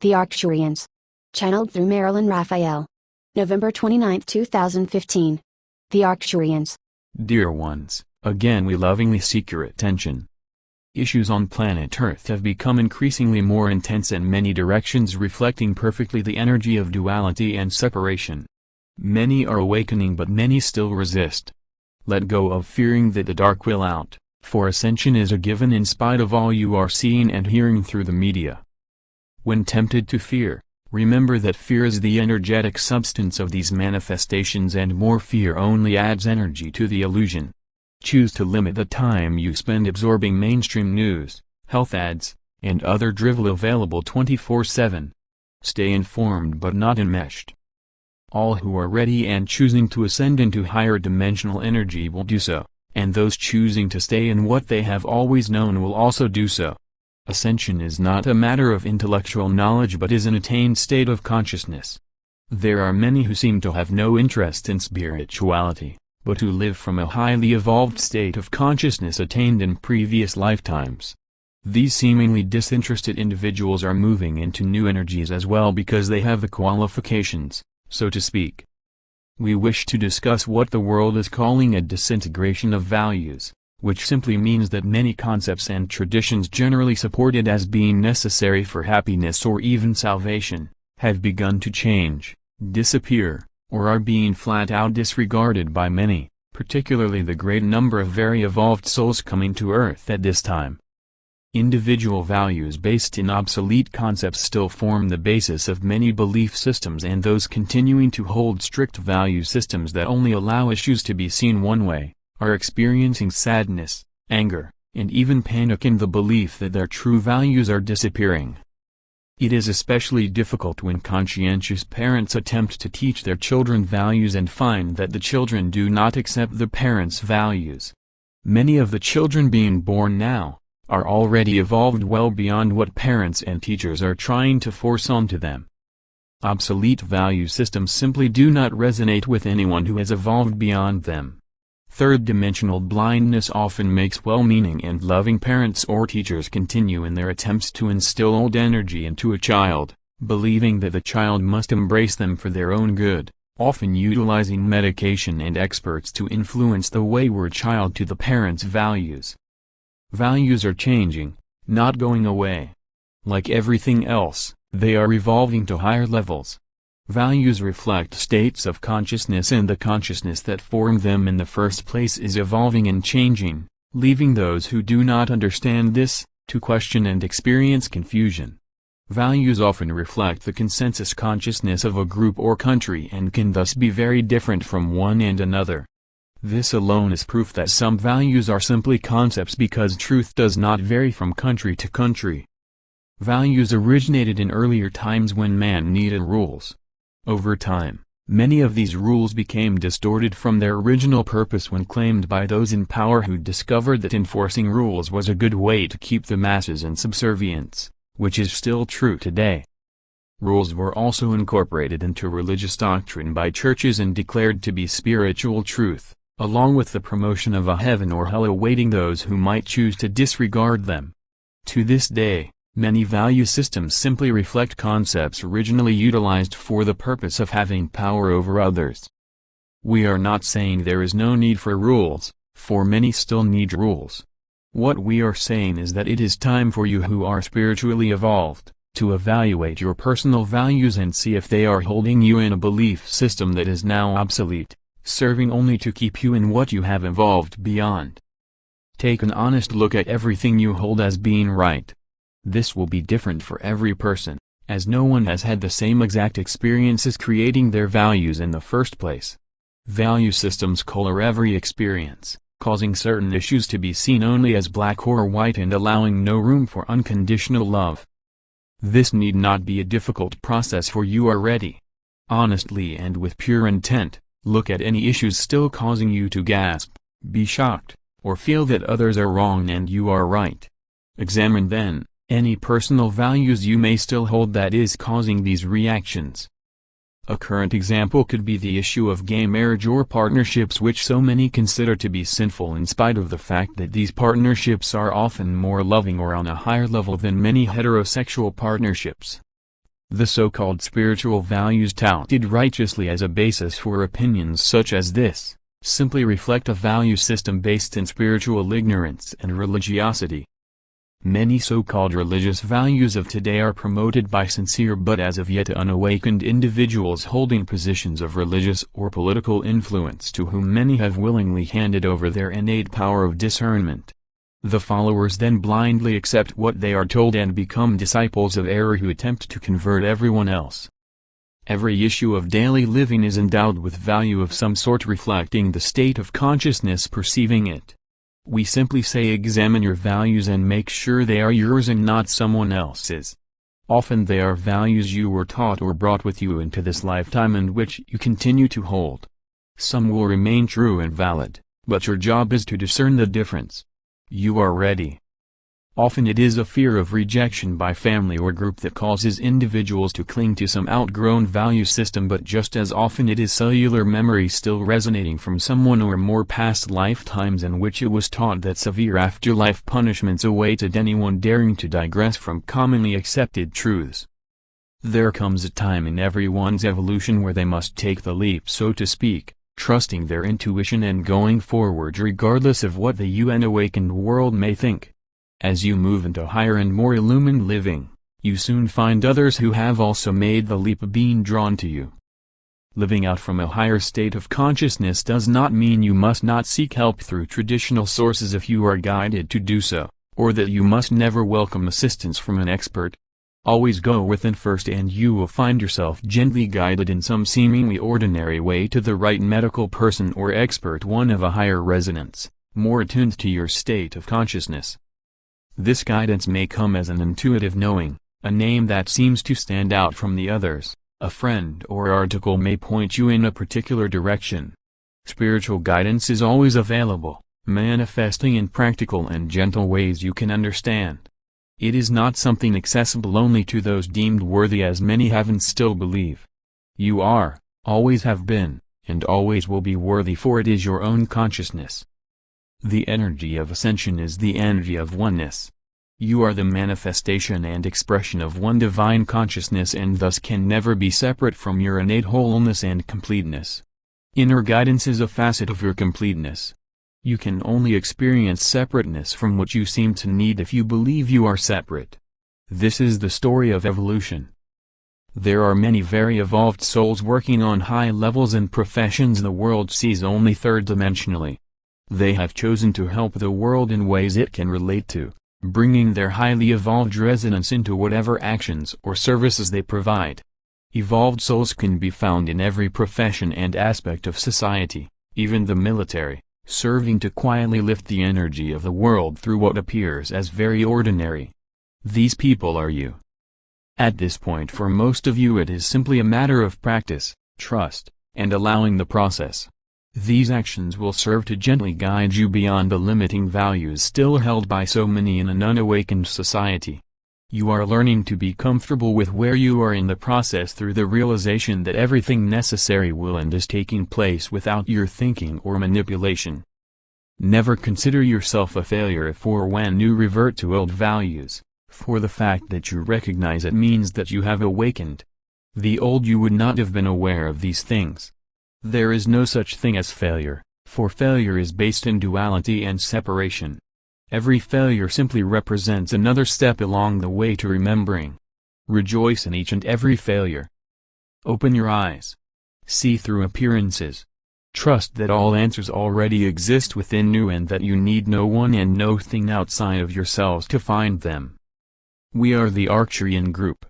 The Arcturians. Channeled through Marilyn Raphael. November 29, 2015. The Arcturians. Dear ones, again we lovingly seek your attention. Issues on planet Earth have become increasingly more intense in many directions, reflecting perfectly the energy of duality and separation. Many are awakening, but many still resist. Let go of fearing that the dark will out, for ascension is a given in spite of all you are seeing and hearing through the media. When tempted to fear, remember that fear is the energetic substance of these manifestations, and more fear only adds energy to the illusion. Choose to limit the time you spend absorbing mainstream news, health ads, and other drivel available 24/7. Stay informed but not enmeshed. All who are ready and choosing to ascend into higher dimensional energy will do so, and those choosing to stay in what they have always known will also do so. Ascension is not a matter of intellectual knowledge but is an attained state of consciousness. There are many who seem to have no interest in spirituality, but who live from a highly evolved state of consciousness attained in previous lifetimes. These seemingly disinterested individuals are moving into new energies as well because they have the qualifications, so to speak. We wish to discuss what the world is calling a disintegration of values, which simply means that many concepts and traditions generally supported as being necessary for happiness or even salvation, have begun to change, disappear, or are being flat out disregarded by many, particularly the great number of very evolved souls coming to Earth at this time. Individual values based in obsolete concepts still form the basis of many belief systems, and those continuing to hold strict value systems that only allow issues to be seen one way, are experiencing sadness, anger, and even panic in the belief that their true values are disappearing. It is especially difficult when conscientious parents attempt to teach their children values and find that the children do not accept the parents' values. Many of the children being born now are already evolved well beyond what parents and teachers are trying to force onto them. Obsolete value systems simply do not resonate with anyone who has evolved beyond them. Third-dimensional blindness often makes well-meaning and loving parents or teachers continue in their attempts to instill old energy into a child, believing that the child must embrace them for their own good, often utilizing medication and experts to influence the wayward child to the parents' values. Values are changing, not going away. Like everything else, they are evolving to higher levels. Values reflect states of consciousness, and the consciousness that formed them in the first place is evolving and changing, leaving those who do not understand this, to question and experience confusion. Values often reflect the consensus consciousness of a group or country and can thus be very different from one and another. This alone is proof that some values are simply concepts, because truth does not vary from country to country. Values originated in earlier times when man needed rules. Over time, many of these rules became distorted from their original purpose when claimed by those in power who discovered that enforcing rules was a good way to keep the masses in subservience, which is still true today. Rules were also incorporated into religious doctrine by churches and declared to be spiritual truth, along with the promotion of a heaven or hell awaiting those who might choose to disregard them. To this day, many value systems simply reflect concepts originally utilized for the purpose of having power over others. We are not saying there is no need for rules, for many still need rules. What we are saying is that it is time for you who are spiritually evolved, to evaluate your personal values and see if they are holding you in a belief system that is now obsolete, serving only to keep you in what you have evolved beyond. Take an honest look at everything you hold as being right. This will be different for every person, as no one has had the same exact experiences creating their values in the first place. Value systems color every experience, causing certain issues to be seen only as black or white and allowing no room for unconditional love. This need not be a difficult process for you already. Honestly and with pure intent, look at any issues still causing you to gasp, be shocked, or feel that others are wrong and you are right. Examine then any personal values you may still hold that is causing these reactions. A current example could be the issue of gay marriage or partnerships, which so many consider to be sinful in spite of the fact that these partnerships are often more loving or on a higher level than many heterosexual partnerships. The so-called spiritual values touted righteously as a basis for opinions such as this, simply reflect a value system based in spiritual ignorance and religiosity. Many so-called religious values of today are promoted by sincere but as of yet unawakened individuals holding positions of religious or political influence to whom many have willingly handed over their innate power of discernment. The followers then blindly accept what they are told and become disciples of error who attempt to convert everyone else. Every issue of daily living is endowed with value of some sort reflecting the state of consciousness perceiving it. We simply say examine your values and make sure they are yours and not someone else's. Often they are values you were taught or brought with you into this lifetime and which you continue to hold. Some will remain true and valid, but your job is to discern the difference. You are ready. Often it is a fear of rejection by family or group that causes individuals to cling to some outgrown value system, but just as often it is cellular memory still resonating from someone or more past lifetimes in which it was taught that severe afterlife punishments awaited anyone daring to digress from commonly accepted truths. There comes a time in everyone's evolution where they must take the leap, so to speak, trusting their intuition and going forward regardless of what the unawakened world may think. As you move into higher and more illumined living, you soon find others who have also made the leap being drawn to you. Living out from a higher state of consciousness does not mean you must not seek help through traditional sources if you are guided to do so, or that you must never welcome assistance from an expert. Always go within first and you will find yourself gently guided in some seemingly ordinary way to the right medical person or expert, one of a higher resonance, more attuned to your state of consciousness. This guidance may come as an intuitive knowing, a name that seems to stand out from the others, a friend or article may point you in a particular direction. Spiritual guidance is always available, manifesting in practical and gentle ways you can understand. It is not something accessible only to those deemed worthy, as many have and still believe. You are, always have been, and always will be worthy, for it is your own consciousness. The energy of ascension is the energy of oneness. You are the manifestation and expression of one divine consciousness and thus can never be separate from your innate wholeness and completeness. Inner guidance is a facet of your completeness. You can only experience separateness from what you seem to need if you believe you are separate. This is the story of evolution. There are many very evolved souls working on high levels in professions the world sees only third-dimensionally. They have chosen to help the world in ways it can relate to, bringing their highly evolved resonance into whatever actions or services they provide. Evolved souls can be found in every profession and aspect of society, even the military, serving to quietly lift the energy of the world through what appears as very ordinary. These people are you. At this point for most of you it is simply a matter of practice, trust, and allowing the process. These actions will serve to gently guide you beyond the limiting values still held by so many in an unawakened society. You are learning to be comfortable with where you are in the process through the realization that everything necessary will and is taking place without your thinking or manipulation. Never consider yourself a failure if or when you revert to old values, for the fact that you recognize it means that you have awakened. The old you would not have been aware of these things. There is no such thing as failure, for failure is based in duality and separation. Every failure simply represents another step along the way to remembering. Rejoice in each and every failure. Open your eyes. See through appearances. Trust that all answers already exist within you and that you need no one and no thing outside of yourselves to find them. We are the Arcturian group.